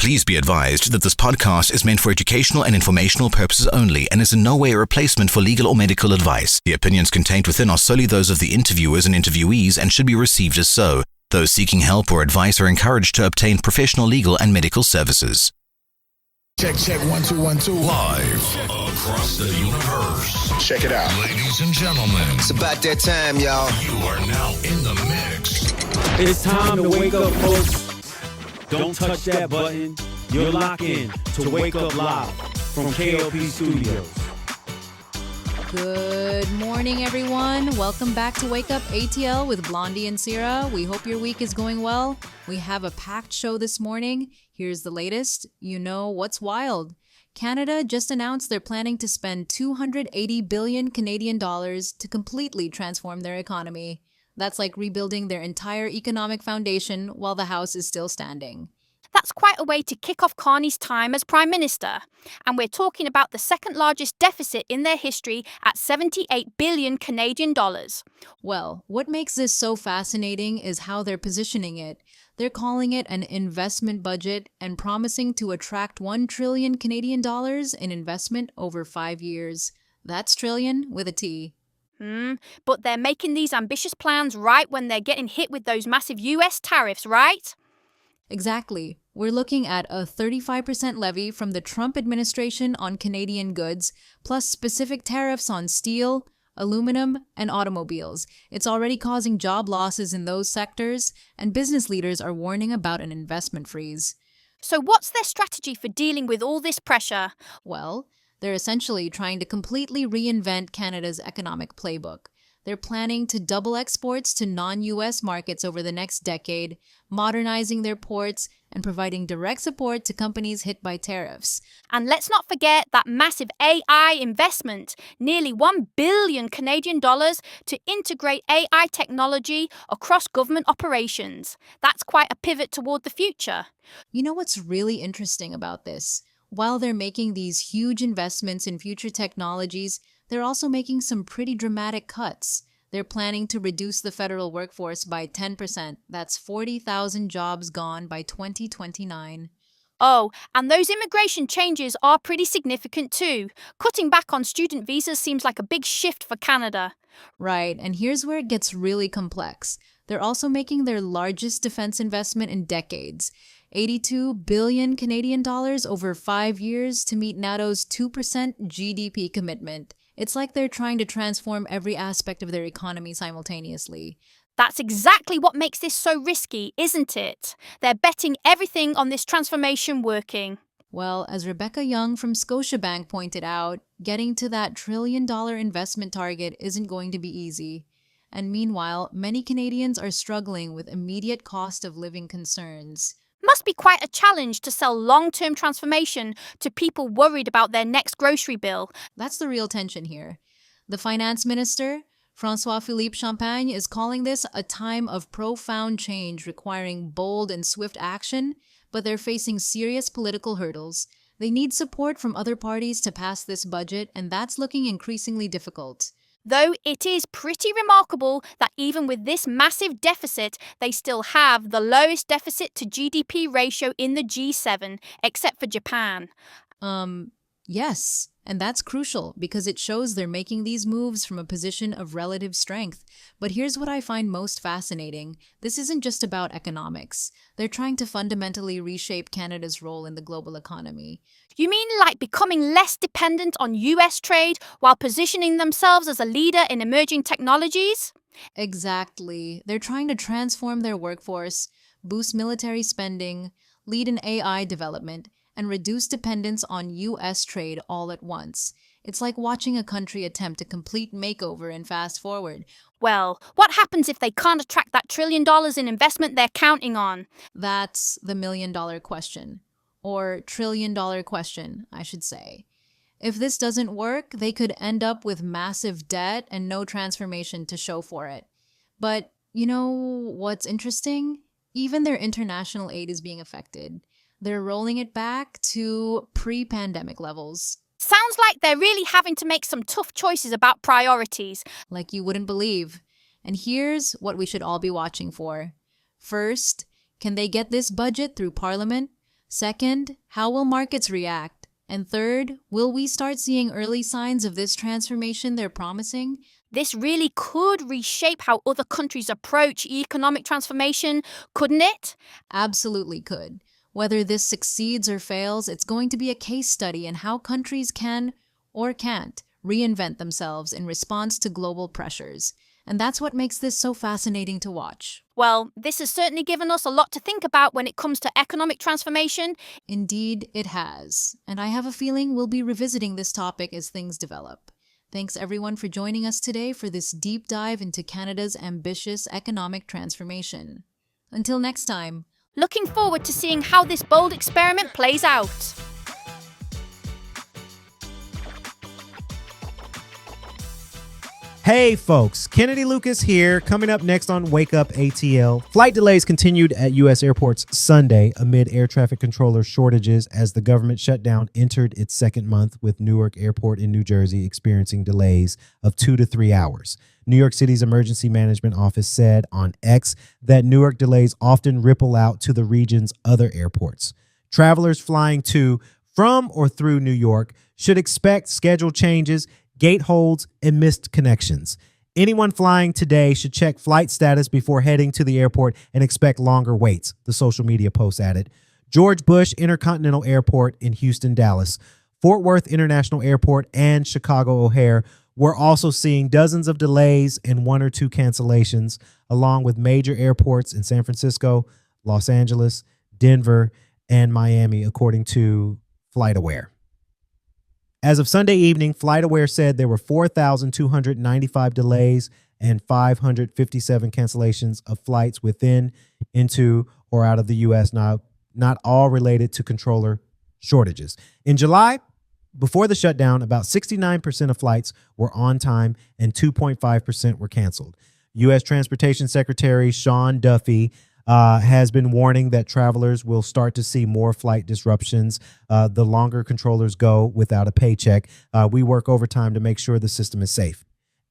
Please be advised that this podcast is meant for educational and informational purposes only and is in no way a replacement for legal or medical advice. The opinions contained within are solely those of the interviewers and interviewees and should be received as so. Those seeking help or advice are encouraged to obtain professional legal and medical services. Check, 1 2 1 2. Live across the universe. Check it out. Ladies and gentlemen, It's about that time, y'all. you are now in the mix. It's time to wake up, folks. Don't touch that button. You're locked in to Wake Up Live from K.L.P Studios. Good morning, everyone. Welcome back to Wake Up ATL with Blondie and Cera. We hope your week is going well. We have a packed show this morning. Here's the latest. You know what's wild. Canada just announced they're planning to spend 280 billion Canadian dollars to completely transform their economy. That's like rebuilding their entire economic foundation while the house is still standing. That's quite a way to kick off Carney's time as Prime Minister. And we're talking about the second largest deficit in their history at 78 billion Canadian dollars. Well, what makes this so fascinating is how they're positioning it. They're calling it an investment budget and promising to attract 1 trillion Canadian dollars in investment over 5 years. That's trillion with a T. But they're making these ambitious plans right when they're getting hit with those massive US tariffs, right? Exactly. We're looking at a 35% levy from the Trump administration on Canadian goods, plus specific tariffs on steel, aluminum, and automobiles. It's already causing job losses in those sectors, and business leaders are warning about an investment freeze. So what's their strategy for dealing with all this pressure? Well, they're essentially trying to completely reinvent Canada's economic playbook. They're planning to double exports to non-US markets over the next decade, modernizing their ports and providing direct support to companies hit by tariffs. And let's not forget that massive AI investment, nearly 1 billion Canadian dollars to integrate AI technology across government operations. That's quite a pivot toward the future. You know what's really interesting about this? While they're making these huge investments in future technologies, they're also making some pretty dramatic cuts. They're planning to reduce the federal workforce by 10%. That's 40,000 jobs gone by 2029. Oh, and those immigration changes are pretty significant too. Cutting back on student visas seems like a big shift for Canada. Right, and here's where it gets really complex. They're also making their largest defense investment in decades. 82 billion Canadian dollars over 5 years to meet NATO's 2% GDP commitment. It's like they're trying to transform every aspect of their economy simultaneously. That's exactly what makes this so risky, isn't it? They're betting everything on this transformation working. Well, as Rebecca Young from Scotiabank pointed out, getting to that $1 trillion investment target isn't going to be easy. And meanwhile, many Canadians are struggling with immediate cost of living concerns. Must be quite a challenge to sell long-term transformation to people worried about their next grocery bill. That's the real tension here. The finance minister, François-Philippe Champagne, is calling this a time of profound change requiring bold and swift action, but they're facing serious political hurdles. They need support from other parties to pass this budget, and that's looking increasingly difficult. Though it is pretty remarkable that even with this massive deficit, they still have the lowest deficit to GDP ratio in the G7, except for Japan. Yes, and that's crucial because it shows they're making these moves from a position of relative strength. But here's what I find most fascinating. This isn't just about economics. They're trying to fundamentally reshape Canada's role in the global economy. You mean like becoming less dependent on US trade while positioning themselves as a leader in emerging technologies? Exactly. They're trying to transform their workforce, boost military spending, lead in AI development, and reduce dependence on US trade all at once. It's like watching a country attempt a complete makeover and fast forward. Well, what happens if they can't attract that $1 trillion in investment they're counting on? That's the $1 million question. Or $1 trillion question, I should say. If this doesn't work, they could end up with massive debt and no transformation to show for it. But you know what's interesting? Even their international aid is being affected. They're rolling it back to pre-pandemic levels. Sounds like they're really having to make some tough choices about priorities. Like you wouldn't believe. And here's what we should all be watching for. First, can they get this budget through Parliament? Second, how will markets react? And third, will we start seeing early signs of this transformation they're promising? This really could reshape how other countries approach economic transformation, couldn't it? Absolutely could. Whether this succeeds or fails, it's going to be a case study in how countries can, or can't, reinvent themselves in response to global pressures. And that's what makes this so fascinating to watch. Well, this has certainly given us a lot to think about when it comes to economic transformation. Indeed, it has. And I have a feeling we'll be revisiting this topic as things develop. Thanks everyone for joining us today for this deep dive into Canada's ambitious economic transformation. Until next time. Looking forward to seeing how this bold experiment plays out. Hey folks, Kennedy Lucas here. Coming up next on Wake Up ATL. Flight delays continued at U.S. airports Sunday amid air traffic controller shortages as the government shutdown entered its second month, with Newark Airport in New Jersey experiencing delays of 2 to 3 hours. New York City's Emergency Management Office said on X that Newark delays often ripple out to the region's other airports. Travelers flying to, from, or through New York should expect schedule changes, gate holds, and missed connections. Anyone flying today should check flight status before heading to the airport and expect longer waits, the social media post added. George Bush Intercontinental Airport in Houston, Dallas, Fort Worth International Airport, and Chicago O'Hare were also seeing dozens of delays and 1 or 2 cancellations, along with major airports in San Francisco, Los Angeles, Denver, and Miami, according to FlightAware. As of Sunday evening, FlightAware said there were 4,295 delays and 557 cancellations of flights within, into, or out of the U.S., not all related to controller shortages. In July, before the shutdown, about 69% of flights were on time and 2.5% were canceled. U.S. Transportation Secretary Sean Duffy has been warning that travelers will start to see more flight disruptions the longer controllers go without a paycheck. We work overtime to make sure the system is safe,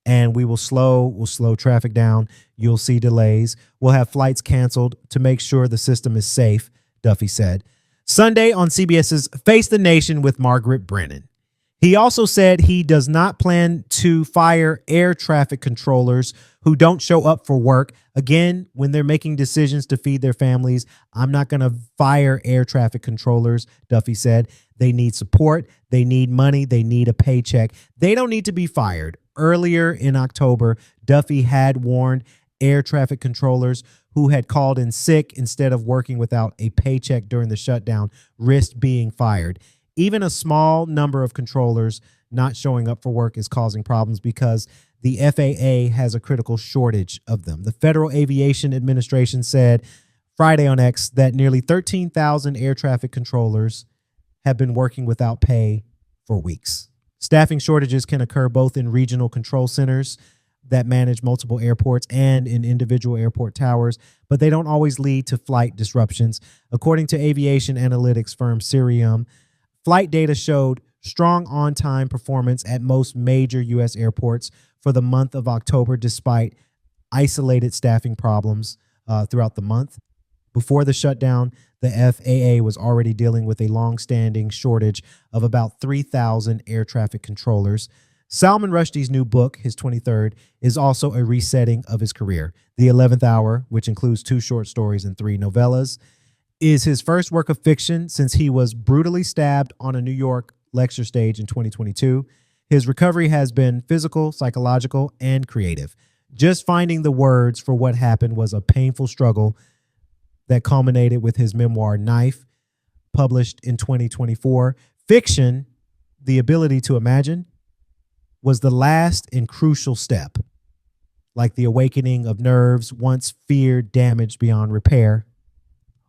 and we'll slow traffic down. You'll see delays. We'll have flights canceled to make sure the system is safe, Duffy said. Sunday on CBS's Face the Nation with Margaret Brennan. He also said he does not plan to fire air traffic controllers who don't show up for work. Again, when they're making decisions to feed their families, I'm not going to fire air traffic controllers, Duffy said. They need support. They need money. They need a paycheck. They don't need to be fired. Earlier in October, Duffy had warned air traffic controllers who had called in sick instead of working without a paycheck during the shutdown risked being fired. Even a small number of controllers not showing up for work is causing problems because the FAA has a critical shortage of them. The Federal Aviation Administration said Friday on X that nearly 13,000 air traffic controllers have been working without pay for weeks. Staffing shortages can occur both in regional control centers that manage multiple airports and in individual airport towers, but they don't always lead to flight disruptions. According to aviation analytics firm Cera, flight data showed strong on-time performance at most major U.S. airports for the month of October, despite isolated staffing problems throughout the month. Before the shutdown, the FAA was already dealing with a long-standing shortage of about 3,000 air traffic controllers. Salman Rushdie's new book, his 23rd, is also a resetting of his career. The 11th Hour, which includes 2 short stories and 3 novellas, is his first work of fiction since he was brutally stabbed on a New York lecture stage in 2022. His recovery has been physical, psychological, and creative. Just finding the words for what happened was a painful struggle that culminated with his memoir, Knife, published in 2024. Fiction, the ability to imagine, was the last and crucial step. Like the awakening of nerves once feared damaged beyond repair.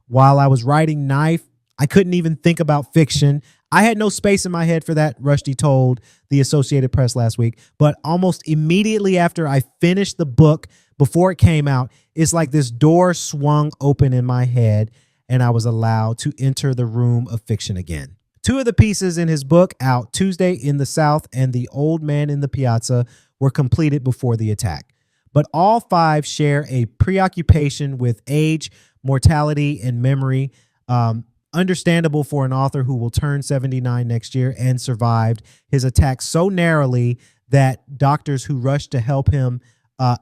While I was writing Knife, I couldn't even think about fiction. I had no space in my head for that, Rushdie told the Associated Press last week. But almost immediately after I finished the book, before it came out, it's like this door swung open in my head and I was allowed to enter the room of fiction again. 2 of the pieces in his book, out Tuesday in the South and The Old Man in the Piazza, were completed before the attack. But all 5 share a preoccupation with age, mortality, and memory. Understandable for an author who will turn 79 next year and survived his attack so narrowly that doctors who rushed to help him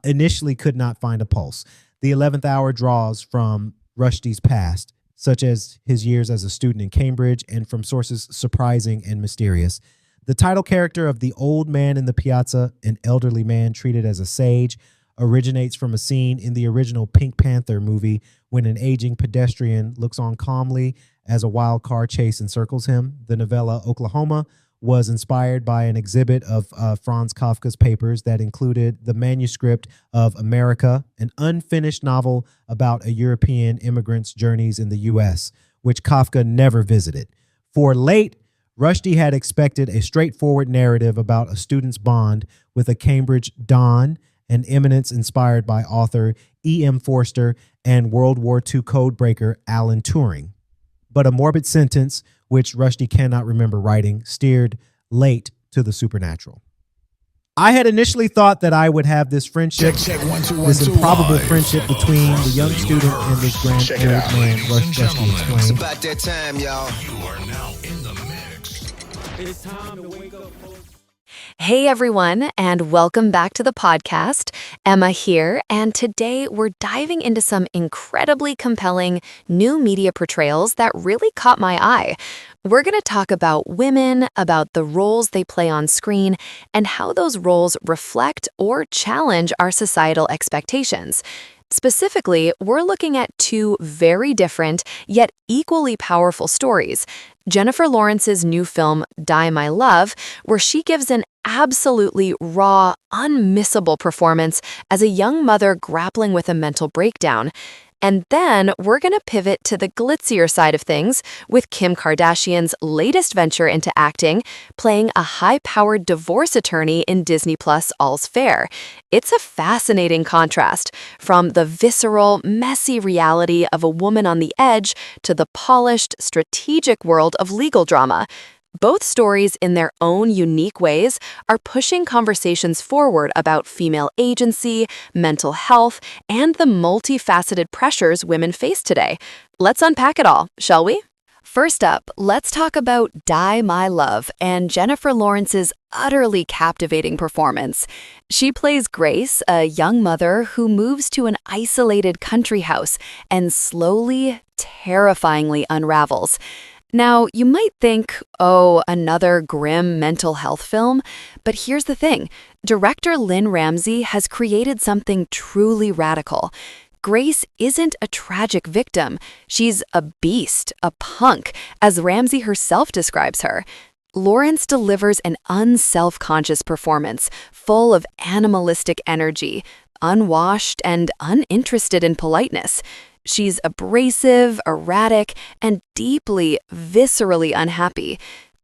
initially could not find a pulse. The 11th hour draws from Rushdie's past, such as his years as a student in Cambridge, and from sources surprising and mysterious. The title character of the old man in the piazza, an elderly man treated as a sage, originates from a scene in the original Pink Panther movie when an aging pedestrian looks on calmly as a wild car chase encircles him. The novella Oklahoma was inspired by an exhibit of Franz Kafka's papers that included the manuscript of America, an unfinished novel about a European immigrant's journeys in the U.S., which Kafka never visited. For Late, Rushdie had expected a straightforward narrative about a student's bond with a Cambridge Don, an eminence inspired by author E.M. Forster and World War II codebreaker Alan Turing. But a morbid sentence, which Rushdie cannot remember writing, steered Late to the supernatural. I had initially thought that I would have this friendship, Check 1 2 1 this 2. improbable Live friendship between the young student and this grand Check old it out, man, ladies and Rushdie gentlemen. explained. About that time, y'all. You are now in the mix. It's time to wake up, folks. Hey everyone, and welcome back to the podcast. Emma here, and today we're diving into some incredibly compelling new media portrayals that really caught my eye. We're going to talk about women, about the roles they play on screen, and how those roles reflect or challenge our societal expectations. Specifically, we're looking at two very different yet equally powerful stories. Jennifer Lawrence's new film, Die My Love, where she gives an absolutely raw, unmissable performance as a young mother grappling with a mental breakdown. And then we're going to pivot to the glitzier side of things with Kim Kardashian's latest venture into acting, playing a high-powered divorce attorney in Disney Plus' All's Fair. It's a fascinating contrast, from the visceral, messy reality of a woman on the edge to the polished, strategic world of legal drama. Both stories, in their own unique ways, are pushing conversations forward about female agency, mental health, and the multifaceted pressures women face today. Let's unpack it all, shall we? First up, let's talk about Die My Love and Jennifer Lawrence's utterly captivating performance. She plays Grace, a young mother who moves to an isolated country house and slowly, terrifyingly unravels. Now, you might think, oh, another grim mental health film, but here's the thing. Director Lynn Ramsey has created something truly radical. Grace isn't a tragic victim. She's a beast, a punk, as Ramsey herself describes her. Lawrence delivers an unself-conscious performance, full of animalistic energy, unwashed and uninterested in politeness. She's abrasive, erratic, and deeply, viscerally unhappy.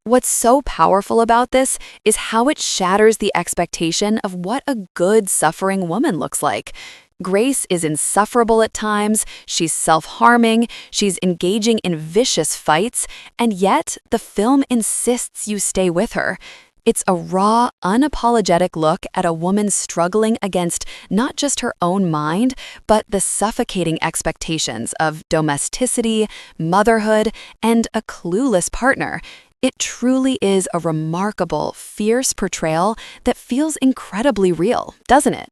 What's so powerful about this is how it shatters the expectation of what a good, suffering woman looks like. Grace is insufferable at times, she's self-harming, she's engaging in vicious fights, and yet the film insists you stay with her. It's a raw, unapologetic look at a woman struggling against not just her own mind, but the suffocating expectations of domesticity, motherhood, and a clueless partner. It truly is a remarkable, fierce portrayal that feels incredibly real, doesn't it?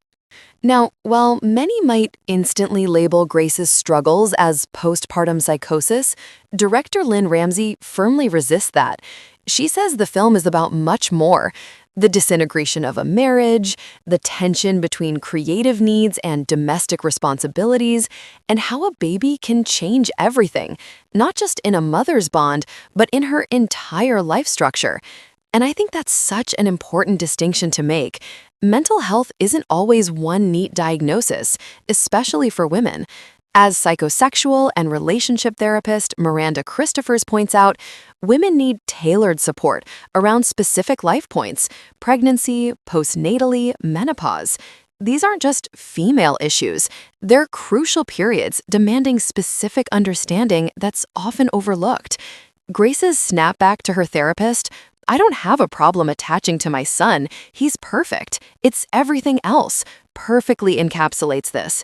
Now, while many might instantly label Grace's struggles as postpartum psychosis, director Lynn Ramsey firmly resists that. She says the film is about much more: the disintegration of a marriage, the tension between creative needs and domestic responsibilities, and how a baby can change everything, not just in a mother's bond, but in her entire life structure. And I think that's such an important distinction to make. Mental health isn't always one neat diagnosis, especially for women. As psychosexual and relationship therapist Miranda Christophers points out, women need tailored support around specific life points: pregnancy, postnatally, menopause. These aren't just female issues. They're crucial periods demanding specific understanding that's often overlooked. Grace's snapback to her therapist, "I don't have a problem attaching to my son. He's perfect. It's everything else," perfectly encapsulates this.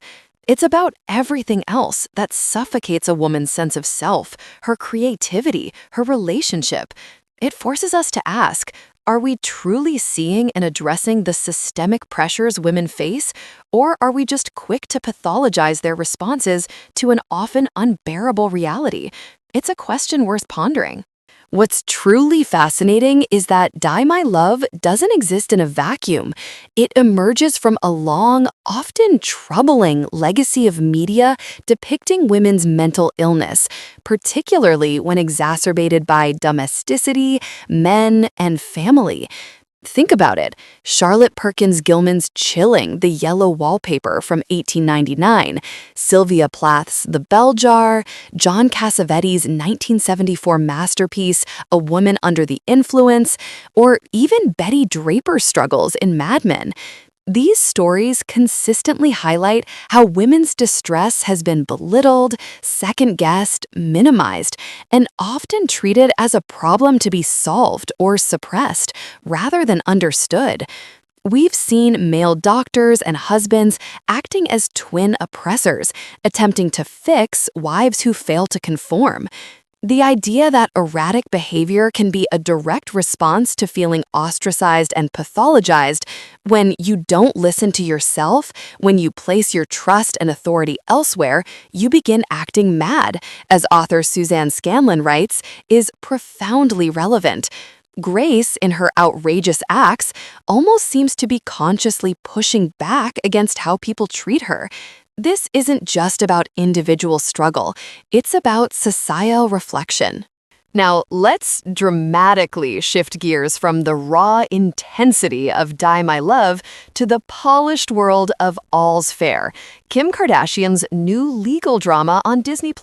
It's about everything else that suffocates a woman's sense of self, her creativity, her relationship. It forces us to ask, are we truly seeing and addressing the systemic pressures women face, or are we just quick to pathologize their responses to an often unbearable reality? It's a question worth pondering. What's truly fascinating is that Die My Love doesn't exist in a vacuum. It emerges from a long, often troubling legacy of media depicting women's mental illness, particularly when exacerbated by domesticity, men, and family. Think about it. Charlotte Perkins Gilman's Chilling, the Yellow Wallpaper from 1899, Sylvia Plath's The Bell Jar, John Cassavetes' 1974 masterpiece, A Woman Under the Influence, or even Betty Draper's struggles in Mad Men. These stories consistently highlight how women's distress has been belittled, second-guessed, minimized, and often treated as a problem to be solved or suppressed, rather than understood. We've seen male doctors and husbands acting as twin oppressors, attempting to fix wives who fail to conform. The idea that erratic behavior can be a direct response to feeling ostracized and pathologized when you don't listen to yourself, when you place your trust and authority elsewhere, you begin acting mad, as author Suzanne Scanlon writes, is profoundly relevant. Grace, in her outrageous acts, almost seems to be consciously pushing back against how people treat her. This isn't just about individual struggle, it's about societal reflection. Now, let's dramatically shift gears from the raw intensity of Die My Love to the polished world of All's Fair, Kim Kardashian's new legal drama on Disney+.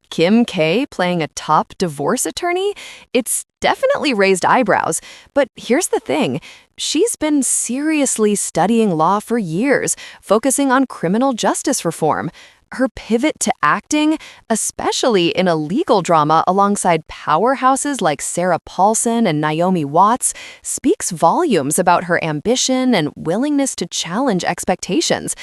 Kim K playing a top divorce attorney? It's definitely raised eyebrows. But here's the thing. She's been seriously studying law for years, focusing on criminal justice reform. Her pivot to acting, especially in a legal drama alongside powerhouses like Sarah Paulson and Naomi Watts, speaks volumes about her ambition and willingness to challenge expectations.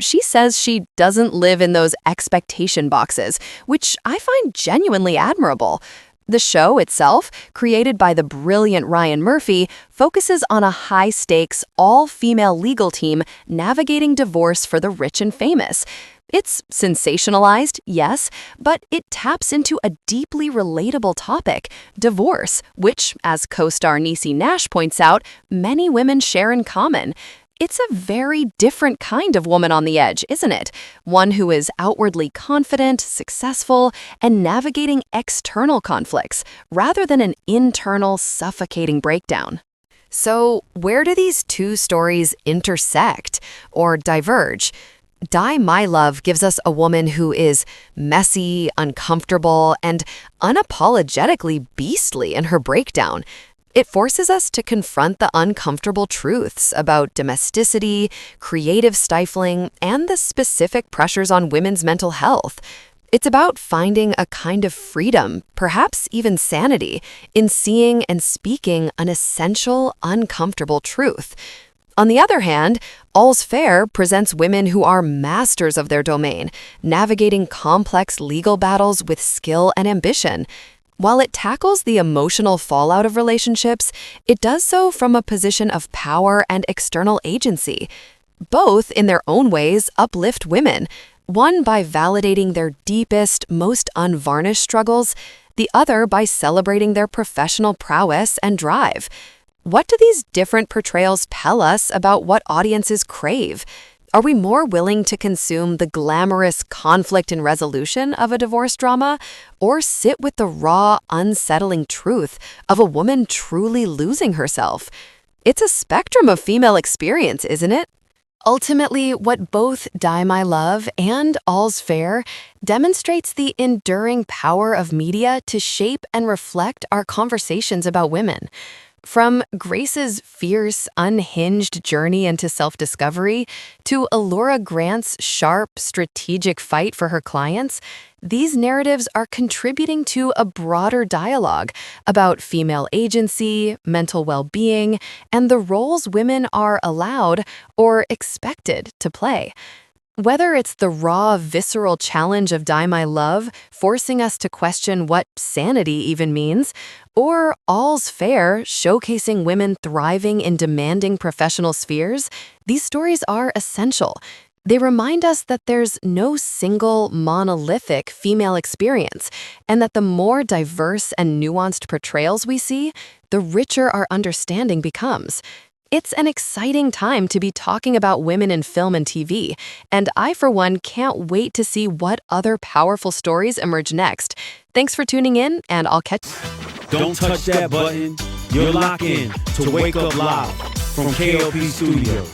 She says she doesn't live in those expectation boxes, which I find genuinely admirable. The show itself, created by the brilliant Ryan Murphy, focuses on a high-stakes, all-female legal team navigating divorce for the rich and famous. It's sensationalized, yes, but it taps into a deeply relatable topic, divorce, which, as co-star Niecy Nash points out, many women share in common. It's a very different kind of woman on the edge, isn't it? One who is outwardly confident, successful, and navigating external conflicts, rather than an internal, suffocating breakdown. So, where do these two stories intersect or diverge? Die My Love gives us a woman who is messy, uncomfortable, and unapologetically beastly in her breakdown. It forces us to confront the uncomfortable truths about domesticity, creative stifling, and the specific pressures on women's mental health. It's about finding a kind of freedom, perhaps even sanity, in seeing and speaking an essential, uncomfortable truth. On the other hand, All's Fair presents women who are masters of their domain, navigating complex legal battles with skill and ambition. While it tackles the emotional fallout of relationships, it does so from a position of power and external agency. Both, in their own ways, uplift women, one by validating their deepest, most unvarnished struggles, the other by celebrating their professional prowess and drive. What do these different portrayals tell us about what audiences crave? Are we more willing to consume the glamorous conflict and resolution of a divorce drama, or sit with the raw, unsettling truth of a woman truly losing herself? It's a spectrum of female experience, isn't it? Ultimately, what both Die My Love and All's Fair demonstrates the enduring power of media to shape and reflect our conversations about women. From Grace's fierce, unhinged journey into self-discovery to Allura Grant's sharp, strategic fight for her clients, these narratives are contributing to a broader dialogue about female agency, mental well-being, and the roles women are allowed or expected to play. Whether it's the raw, visceral challenge of Die My Love, forcing us to question what sanity even means, or All's Fair, showcasing women thriving in demanding professional spheres, these stories are essential. They remind us that there's no single, monolithic female experience, and that the more diverse and nuanced portrayals we see, the richer our understanding becomes. It's an exciting time to be talking about women in film and TV, and I, for one, can't wait to see what other powerful stories emerge next. Thanks for tuning in, and I'll catch Don't touch that button. You're locked in to Wake Up Live from K.L.P Studios.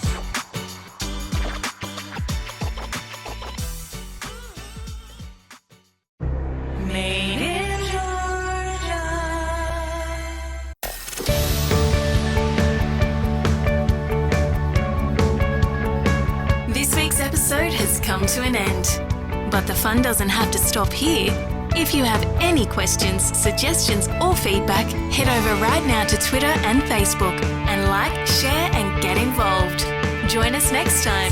Made in Georgia. This week's episode has come to an end. But the fun doesn't have to stop here. If you have any questions, suggestions, or feedback, head over right now to Twitter and Facebook and like, share, and get involved. Join us next time.